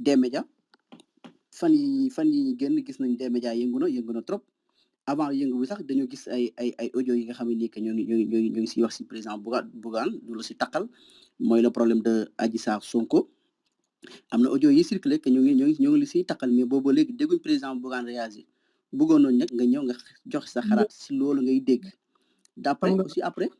D-Média fan yi génn gis nañ D-Média yëngu na trop avant yëngu bi sax dañoo gis ay audio yi nga xam ne nii que ñoo ngi siy wax si président Bougane du la si taqal mooy le problème de Adji Sarr Sonko am na audio yi circulé que ñoo ngi li siy taqal mais boobu léegi dégguñ président Bougane réagir bëggoon nañ nag nga ñëw nga jox sa xalaat si loolu ngay dégg d'après aussi après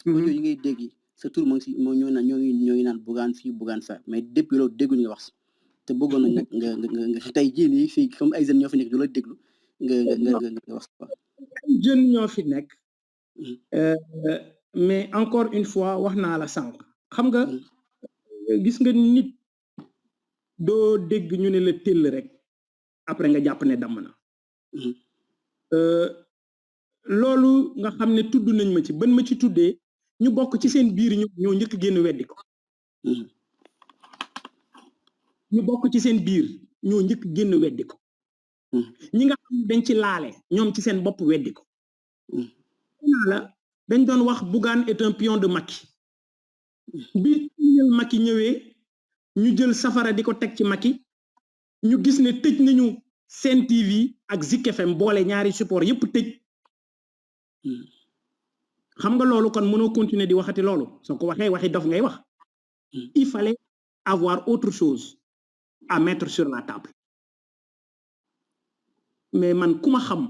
audio yi ngay dégg sa tur si moo ñooy naan Bougane fii Bougane fa mais depuis loolu dégguñu nga wax si te bëggoon nañ nag nga tey jii nii fii comme ay jeunes ñoo fi nekk du la déglu nga wax quoi. ay jeunes ñoo fi nekk mais encore une fois wax naa la sànq xam nga gis nga nit doo dégg ñu ne la tëll rek après nga jàpp ne damm na loolu nga xam ne tudd nañ ma ci ban ma ci tuddee ñu bokk ci seen biir ñoo njëkk génn weddi ko ñu bokk ci seen biir ñoo njëkk génn weddi ko ñi nga xam ne dañ ci laale ñoom ci seen bopp weddi ko naa la dañ doon wax Bougane est un pion de Macky bi ñël Macky ñëwee ñu jël safara di ko teg ci Macky ñu gis ne tëj nañu Sen TV ak Zik FM boole ñaari support yépp tëj xam nga loolu kon mënoo continuer di waxati loolu soo ko waxee waxi dof ngay wax il fallait avoir autre chose à mettre sur la table mais man ku ma xam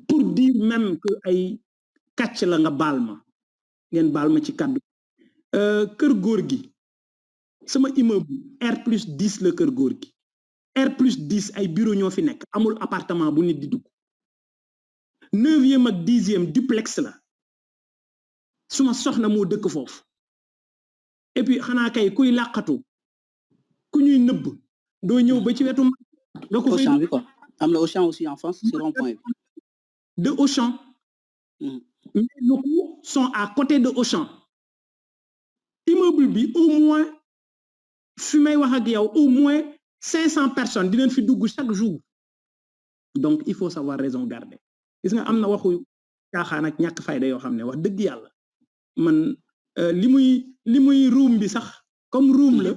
pour dire même que ay kàcc la nga baal ma ngeen baal ma ci kàddu kër góor gi sama immeuble R+10 la kër góor gi R+10 ay bureau ñoo fi nekk amul appartement bu nit di dugg 9e ak 10e duplex la suma soxna moo dëkk foofu et puis xanaa kay kuy làqatu ku ñuy nëbb doo ñëw ba ci wetu nga ko fay bi quoi am na Auchan aussi en France sur rond-point bi de Auchan mais les locaux sont à côté de Auchan immeuble bi au moins fi may wax ak yow au moins 500 personnes dinañ fi dugg chaque jour donc il faut savoir raison garder gis nga am na waxu caaxaan ak ñàkk fayda yoo xam ne wax dëgg yàlla man li muy ruum bi sax comme ruum la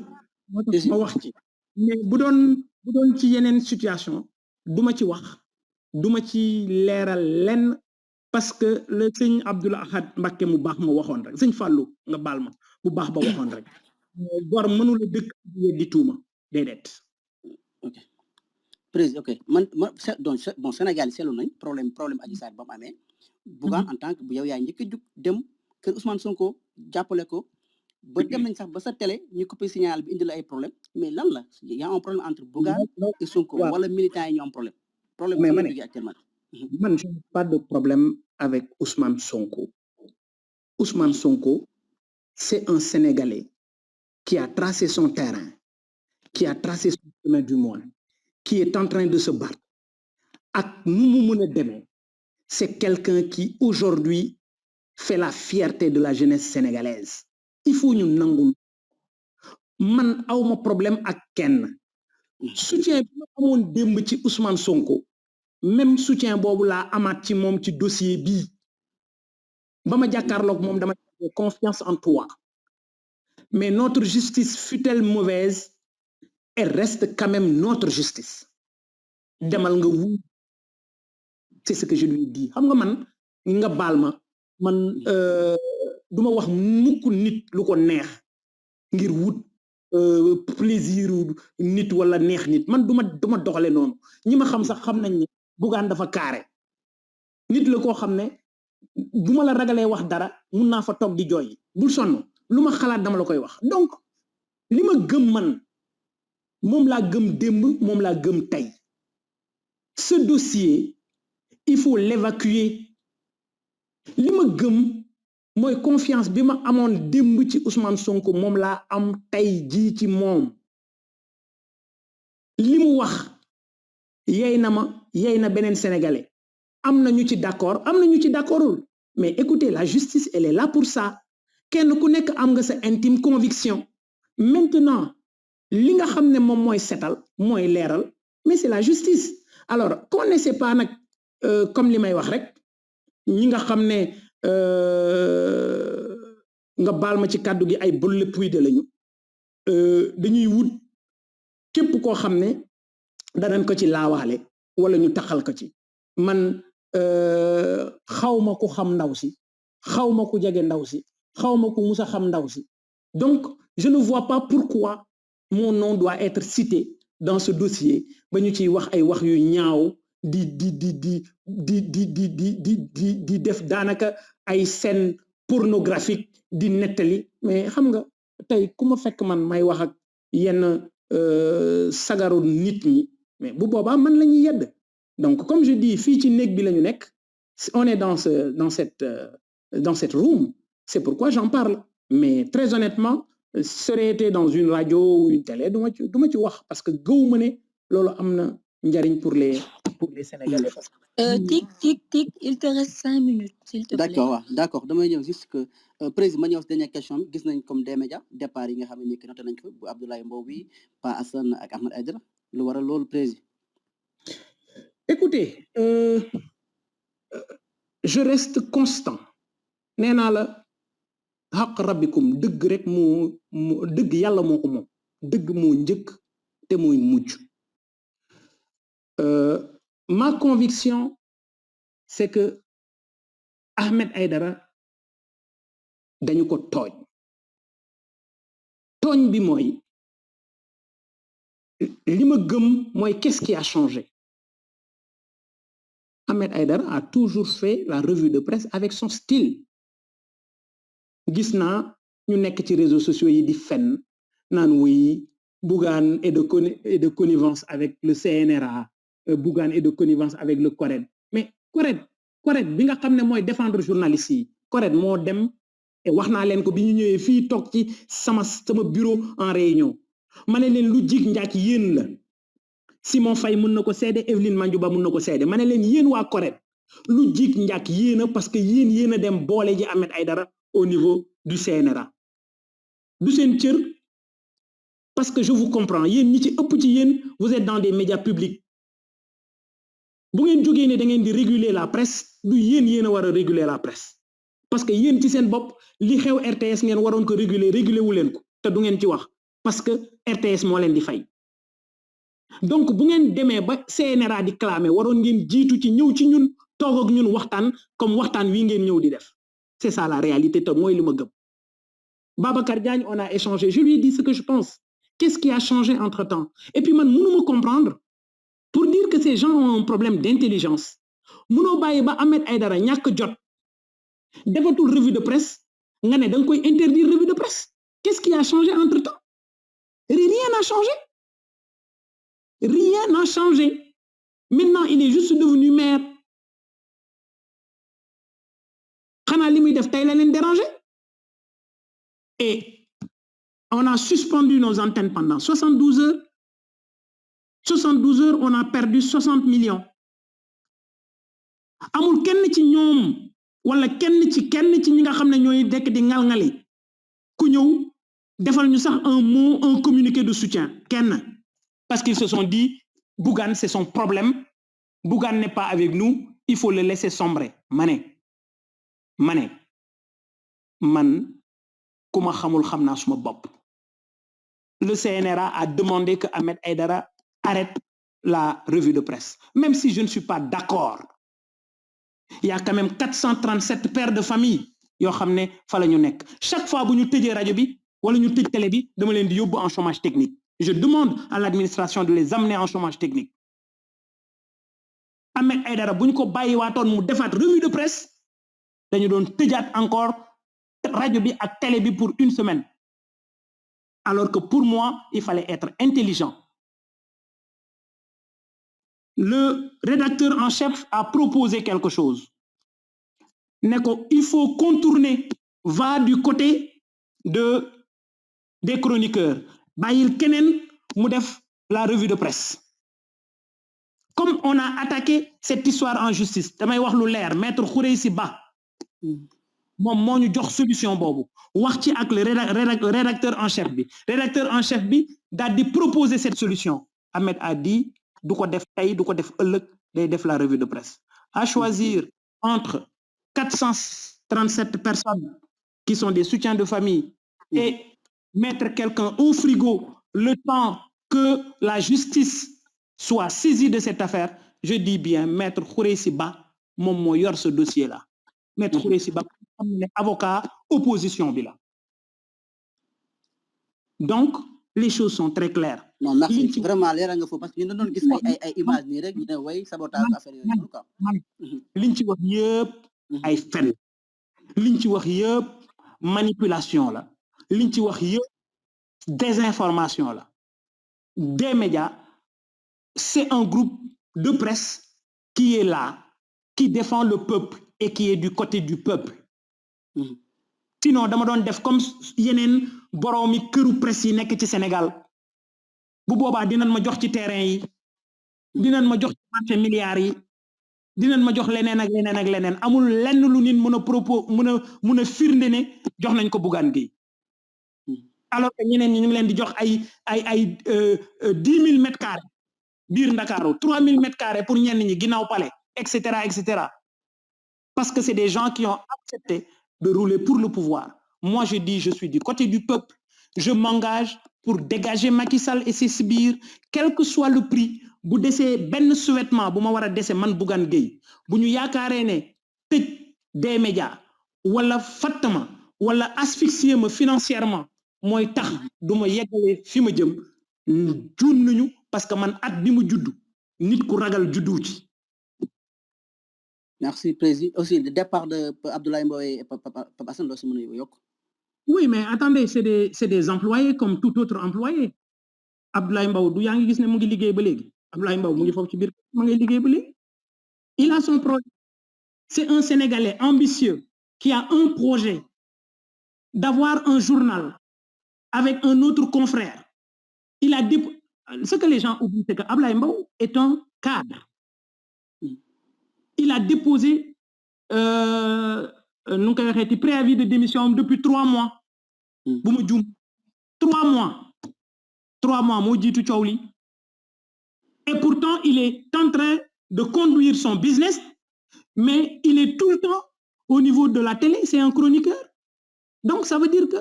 moo tax ma wax ci mais bu doon ci yeneen situation duma ci wax duma ci leeral lenn parce que le sëñ Abdoul Ahad Mbacké mu baax ma waxoon rek sëñ Fallou nga baal ma bu baax ba waxoon rek gor mënula dëkk di tuuma déedéet. ok président ok man donc bon Sénégal yi seetlu nañ problème Adji Sarr ba mu amee Bougane en tant que bu yow yaay njëkk a jug dem kër Ousmane Sonko jàppale ko ba dem nañ sax ba sa télé ñu coupé signal bi indi la ay problème mais lan la y a un problème entre Bougane et Sonko wala militants yi ñu am problème mais ma ne actuellement man je n'ai pas de problème avec Ousmane Sonko. Ousmane Sonko c'est un Sénégalais qui a tracé son terrain, qui a tracé son chemin du monde, qui est en train de se battre. Ak nu mu mën a demee c'est quelqu'un qui aujourd'hui fait la fierté de la jeunesse sénégalaise. Il faut ñu nangul man awma problème ak kenn soutien bi ma amoon démb ci Ousmane Sonko même soutien boobu laa amaat ci moom ci dossier bii ba ma jàkkaarloog moom dama confiance en toi mais notre justice fut-elle mauvaise elle reste quand même notre justice demal nga wu c'est ce que je lui dis xam nga man nga baal ma man duma wax mukk nit lu ko neex ngir wut plaisir nit wala neex nit man duma doxale noonu ñi ma xam sax xam nañ ne Bougane dafa carré nit la koo xam ne bu ma la ragalee wax dara mun naa fa toog di jooy bul sonn lu ma xalaat dama la koy wax donc li ma gëm man moom laa gëm démb moom laa gëm tey ce dossier il faut l'évacuer li ma gëm mooy confiance bi ma amoon démb ci Ousmane Sonko moom laa am tey jii ci moom li mu wax yey na ma yey na beneen sénégalais am na ñu ci d'accord am na ñu ci d'accordul mais écoutez la justice elle est là pour ça kenn ku nekk am nga sa intime conviction maintenant li nga xam ne moom mooy setal mooy leeral mais c'est la justice alors qu'on ne sait pas nag comme li may wax rek ñi nga xam ne nga baal ma ci kàddu gi ay bolle puy de lañu dañuy wut képp koo xam ne danañ ko ci laawaale wala ñu taxal ko ci man xawma ku xam ndaw si xawma ku jege ndaw si xawma ku musa xam ndaw si donc je ne vois pas pourquoi mon nom doit être cité dans ce dossier ba ñu ciy wax ay wax yu ñaaw di def daanaka ay scène pornographique di nettali mais xam nga tey ku ma fekk man may wax ak yenn sagaru nit ñi mais bu boobaa man la ñuy yedd donc comme je dis fii ci néeg bi la ñu nekk on est dans cette room c'est pourquoi j'en parle mais très honnêtement serait été dans une radio ou une télé du ma ci wax parce que gëwuma ne loolu am na njariñ pour les Sénégalais. Tic, il te reste 5 minutes, s'il te plaît. D'accord, waaw d'accord damay ñëw juste que président ma ñëw si dernière question bi gis nañ comme des médias départ yi nga xam ne ni que noté nañ ko bu Abdoulaye Mbow bi Pa Assane ak Ahmed Aïdara lu waral loolu président. Écoutez, je reste constant nee naa la xaq rabbikum dëgg rek moo dëgg yàlla moo ko moom dëgg moo njëkk te mooy mujj. Ma conviction c'est que Ahmed Aïdara dañu ko tooñ bi mooy li ma gëm mooy qu'est-ce qui a changé. Ahmed Aïdara a toujours fait la revue de presse avec son style gis naa ñu nekk ci réseaux sociaux yi di fenn naan wuy Bougane est de connivence avec le CNRA Bougane est de connivence avec le CORED mais CORED bi nga xam ne mooy défendre journalistes yi CORED moo dem et wax naa leen ko bi ñu ñëwee fii toog ci sama bureau en réunion ma ne leen lu jig njaak yéen la Simon Faye mën na ko seede Evelyne Mandiouba mën na ko seede ma ne leen yéen waa CORED lu jig njaak yéen a parce que yéen a dem boole ji Ahmed Aïdara au niveau du CNRA du seen cër parce que je vous comprends yéen ñi ci ëpp ci yéen vous êtes dans des médias publics bu ngeen jógee ne da ngeen di réguler la presse du yéen a war a réguler la presse parce que yéen ci seen bopp li xew RTS ngeen waroon ko réguler wu leen ko te du ngeen ci wax parce que RTS moo leen di fay donc bu ngeen demee ba CNRA di clamer waroon ngeen jiitu ci ñëw ci ñun toog ak ñun waxtaan comme waxtaan wi ngeen ñëw di def c'est ça la réalité te mooy li ma gëm. Babacar Diagne on a échangé je lui ai dit ce que je pense qu'est-ce qui a changé entre-temps et puis man mënuma comprendre pour dire que ces gens ont un problème d'intelligence mënoo bàyyi ba Ahmed Aïdara ñàkk jot defatul revue de presse nga ne da nga koy interdire revue de presse qu'est-ce qui a changé entre-temps rien n'a changé maintenant il est juste devenu maire xanaa li muy def tey la leen déranger et on a suspendu nos antennes pendant 72 heures on a perdu 60 millions amul kenn ci ñoom wala kenn ci ñi nga xam ne ñooy dekk di ngal-ngali ku ñëw defal ñu sax un communiqué de soutien kenn parce qu'ils se sont dit Bougane c'est son problème Bougane n'est pas avec nous il faut le laisser sombrer man ku ma xamul xam naa suma bopp le CNRA a demandé que Ahmed Aïdara arrête la revue de presse même si je ne suis pas d'accord il y a quand même 437 pères de famille yoo xam ne fa la ñu nekk chaque fois bu ñu tëjee rajo bi wala ñu tëj télé bi dama leen di yóbbu en chômage technique je demande à l'administration de les amener en chômage technique Ahmed Aïdara bu ñu ko bàyyiwaatoon mu defaat revue de presse dañu doon tëjaat encore rajo bi ak télé bi pour une semaine alors que pour moi il fallait être intelligent. Le rédacteur en chef a proposé quelque chose il faut contourner va du côté des chroniqueurs bàyyil keneen mu def la revue de presse comme on a attaqué cette histoire en justice damay wax lu leer maître Khoureyssi Ba moom moo ñu jox solution boobu wax ci ak le rédacteur en chef bi daal di proposer cette solution Ahmed a dit du ko def tey du ko def ëllëg day def la revue de presse à choisir entre 437 personnes qui sont des soutiens de famille et mettre quelqu'un au frigo le temps que la justice soit saisie de cette affaire, je dis bien, Maître Khoureyssi Ba, mon yor ce dossier-là. Maître Khoureyssi Ba, avocat opposition bi la. Donc, les choses sont très claires. Non, merci. Vraiment, les gens parce que nous avons vu ay images ni rek ñu way sabotage affaire yoyu quoi. Liñ ci wax yépp ay fen. Liñ ci wax yépp manipulation la. Liñ ci wax yépp désinformation là. Des médias, c'est un groupe de presse qui est là, qui défend le peuple et qui est du côté du peuple. Sinon dama doon def comme yeneen boroomi këru presse yi nekk ci Sénégal bu boobaa dinañ ma jox ci terrain yi dinañ ma jox ci marché milliards yi dinañ ma jox leneen ak leneen ak leneen amul lenn lu nit mën a propos mën a firnde ne jox nañ ko Bougane Gueye alors que ñeneen ñi ñu ngi leen di jox ay 10 000 mètres carrés biir Ndakaaru 3 000 mètres carrés pour ñenn ñi ginnaaw palais etc. Parce que c'est des gens qui ont accepté de rouler pour le pouvoir. Moi, je dis, je suis du côté du peuple. Je m'engage pour dégager Macky Sall et ses sbires, quel que soit le prix. Bu déssé ben souhaitement bu ma wara déssé man Bougane Gueye bu ñu yaakaaré né tej des médias wala fatama wala asphyxier ma financièrement moy tax duma yeggalé fi ma jëm joom nañu parce que man at bi mu judd nit ku ragal juddu ci. Merci, Président. Aussi, le départ de Abdoulaye Mboye et Papa Assane doit se mener au Yok. Oui, mais attendez, c'est des employés comme tout autre employé. Abdoulaye Mboye, du yangi gis ne mu ngi liggéey ba légui. Abdoulaye Mboye mu ngi fofu ci biir mu ngi liggéey ba légui. Il a son projet. C'est un Sénégalais ambitieux qui a un projet d'avoir un journal avec un autre confrère. Il a ce que les gens oublient, c'est que Abdoulaye Mboye est un cadre. Il a déposé préavis de démission depuis 3 mois. 3 mois. 3 mois, Mojitu Tchaouli. Et pourtant, il est en train de conduire son business, mais il est tout le temps au niveau de la télé, c'est un chroniqueur. Donc, ça veut dire que,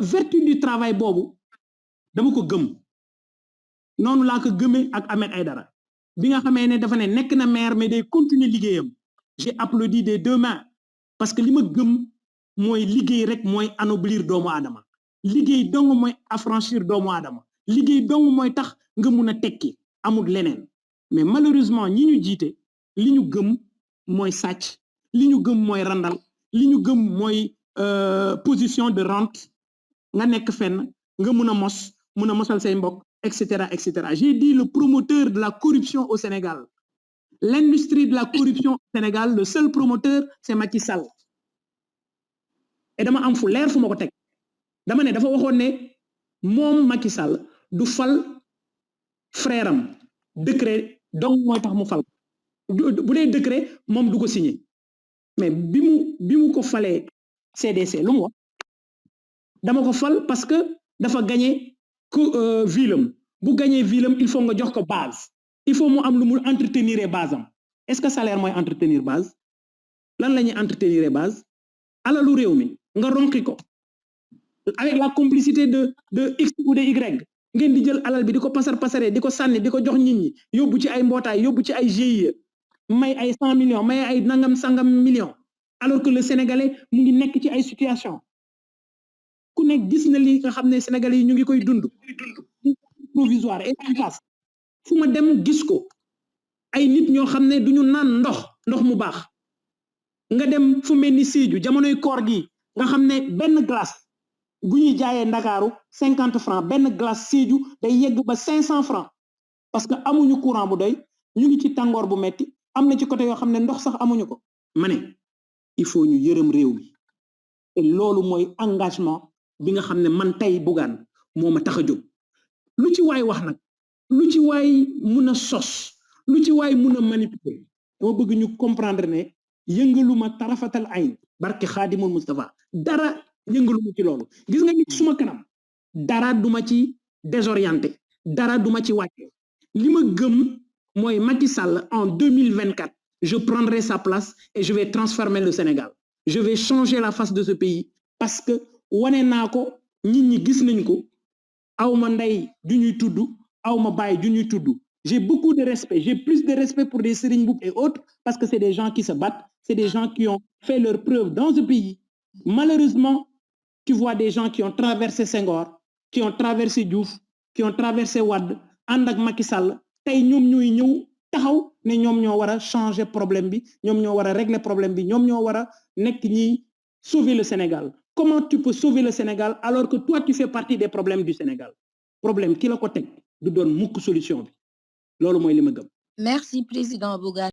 vertu du travail, bobu, dama ko gëm. Non, la ko gëmé ak Ahmed Aïdara. Bi nga xamé né dafa né nek na maire mais day continuer liggéeyam. J'ai applaudi des 2 mains parce que lima gëm moy liggéey rek moy anoblir doomu adama. Liggéey dong moy affranchir doomu adama. Liggéey dong moy tax nga mëna tekki amul leneen. Mais malheureusement ñi ñu jité li ñu gëm moy sàcc, li ñu gëm moy randal, li ñu gëm moy position de rente nga nek fenn nga mëna mosal say mbokk etc. J'ai dit le promoteur de la corruption au Sénégal. L'industrie de la corruption au Sénégal, le seul promoteur, c'est Macky Sall. Et dama am fu leer fu mako tek. Dama né dafa waxone né mom Macky Sall du fal frère am décret donc moy tax mu fal. Bu dé décret mom du ko signer. Mais bimu ko falé CDC lu mu wax dama ko fal parce que dafa gagner ville bu gagner ville il faut nga jox ko base il faut mu am lu mu entretenir base am est-ce que salaire moy entretenir base lan lañuy entretenir base alalu réew mi nga ronki ko avec la complicité de X ou de Y ngeen di jël alal bi diko passer diko sanni diko jox nit ñi yobbu ci ay mbotay yobbu ci ay GIE may ay 100 millions may ay nangam sangam millions alors que le Sénégalais mu ngi nekk ci ay situation ku nekk gis na li nga xamné Sénégalais yi ñu ngi koy dund provisoire et en place fu ma dem gis ko ay nit ñoo xamné duñu naan ndox mu baax nga dem fu melni Sédhiou jamonoy koor gi nga xamné benn glace bu ñuy jaayé Ndakaaru 50 francs benn glace Sédhiou day yegg ba 500 francs parce que amuñu courant bu doy ñu ngi ci tangor bu metti amna ci côté yo xamné ndox sax amuñu ko mané il faut ñu yërëm réew mi et lolu moy engagement bi nga xamné man tay Bougane moma taxa jóg lu ci way wax nak lu ci way mëna sos lu ci way mëna manipuler dama bëgg ñu comprendre né yëngaluma tarafatal ayn barke Khadimul Mustafa dara yëngaluma ci lolu gis nga nit suma kanam dara duma ci désorienté dara duma ci wàcce lima gëm moy Macky Sall en 2024 je prendrai sa place et je vais transformer le Sénégal je vais changer la face de ce pays parce que wane naa ko nit ñi gis nañ ko awma ndey ju ñuy tudd awma baay ju ñuy tudd. J'ai beaucoup de respect, j'ai plus de respect pour des Serigne Mboup et autres parce que c'est des gens qui se battent, c'est des gens qui ont fait leurs preuves dans ce pays. Malheureusement, tu vois des gens qui ont traversé Senghor, qui ont traversé Diouf, qui ont traversé Wade, ànd ak Macky Sall, tey ñoom ñooy ñëw taxaw ne ñoom ñoo war a changer problème bi, ñoom ñoo war a régler problème bi, ñoom ñoo war a nekk ñi sauver le Sénégal. Comment tu peux sauver le Sénégal alors que toi tu fais partie des problèmes du Sénégal? Problème ki la ko teg du doon mukk solution bi. Loolu mooy li ma gëm. Merci, Président Bougane.